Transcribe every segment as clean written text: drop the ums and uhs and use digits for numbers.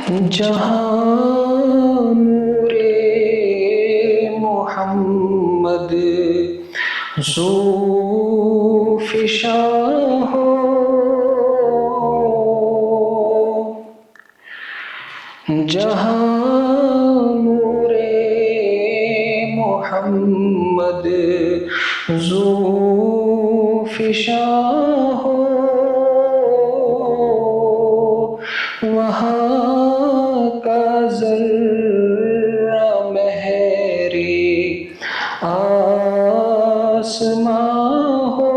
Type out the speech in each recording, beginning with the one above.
جہاں نور محمد ذو فشاں ہو، جہاں نور محمد ذو فشاں ہو، وہاں کا ذرہ مہر آسماں ہو،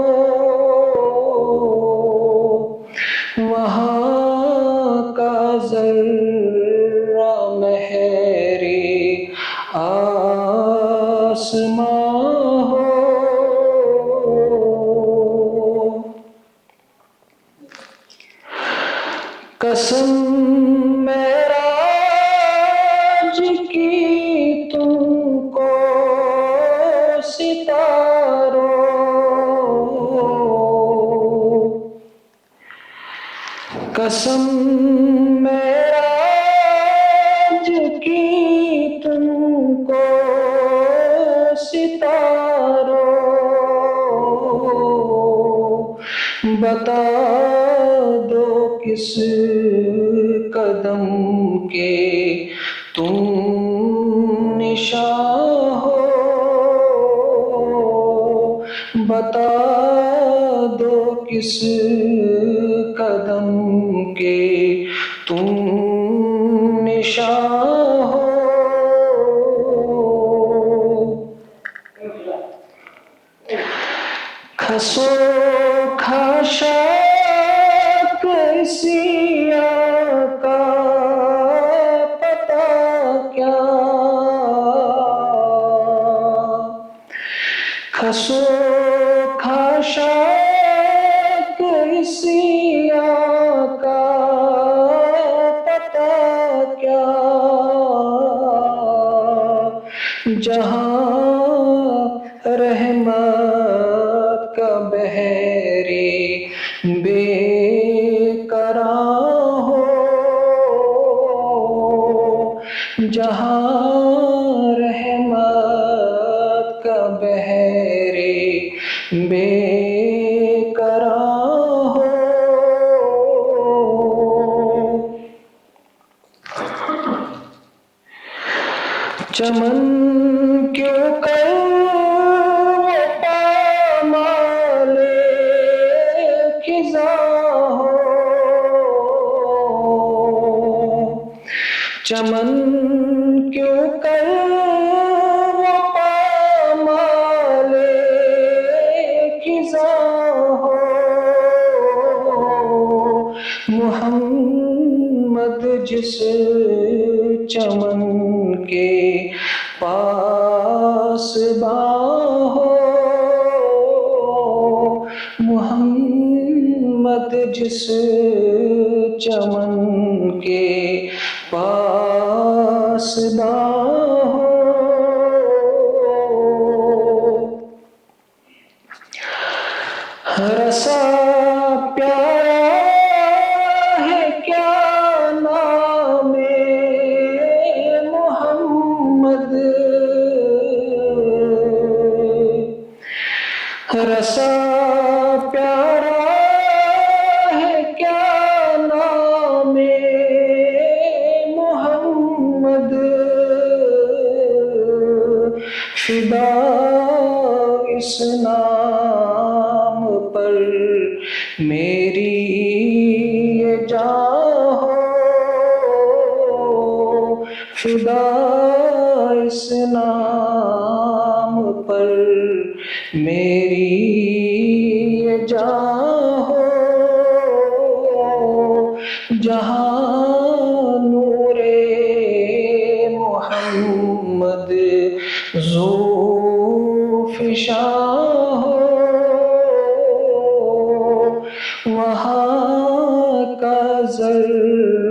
وہاں کا ذرہ مہر آسماں ہو۔ قسم معراج کی تم کو ستاروں، قسم معراج کی تم کو ستاروں، بتا دو کس قدم کے تم نشاں ہو، بتا دو کس قدم کے تم نشاں ہو۔ کھسو خاشاک اسی آقا پتہ کیا، کھسو خاشاک اسی آقا پتہ کیا، جہاں رحمت کا بحر بے قرار ہو، جہاں رحمت کا بحر بے قرار ہو۔ چمن کیوں کر وہ پامال خزاں ہو، چمن کیوں کر وہ پامال خزاں ہو، محمد جس چمن کے پاسباں ہو، محمد جس چمن کے پاسباں ہو۔ رسا پیارا ہے کیا نام محمد، رسا پیارا ہے کیا نام محمد، فدا اس نام پر میری یہ جاں ہو، فدا اس نام پر میری یہ جاں ہو، جہاں نور محمد ذو فشاں ہو، وہاں کا ذرہ